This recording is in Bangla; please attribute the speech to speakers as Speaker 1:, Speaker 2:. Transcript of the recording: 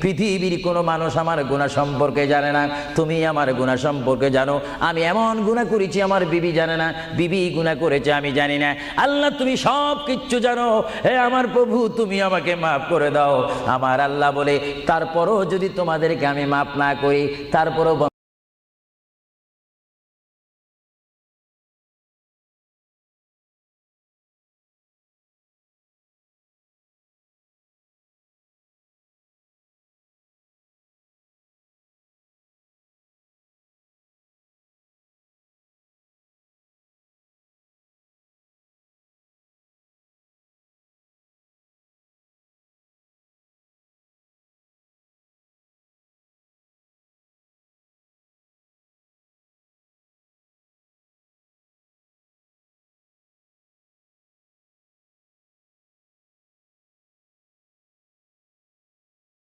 Speaker 1: পৃথিবীর কোনো মানুষ আমার গুনাহ সম্পর্কে জানে না, তুমি আমার গুনাহ সম্পর্কে জানো। আমি এমন গুনাহ করেছি আমার বিবি জানে না, বিবি গুনাহ করেছে আমি জানি না। আল্লাহ তুমি সব কিচ্ছু জানো, হে আমার প্রভু তুমি আমাকে মাফ করে দাও। আমার আল্লাহ বলে তারপরও যদি তোমাদেরকে আমি মাফ না করি, তারপরও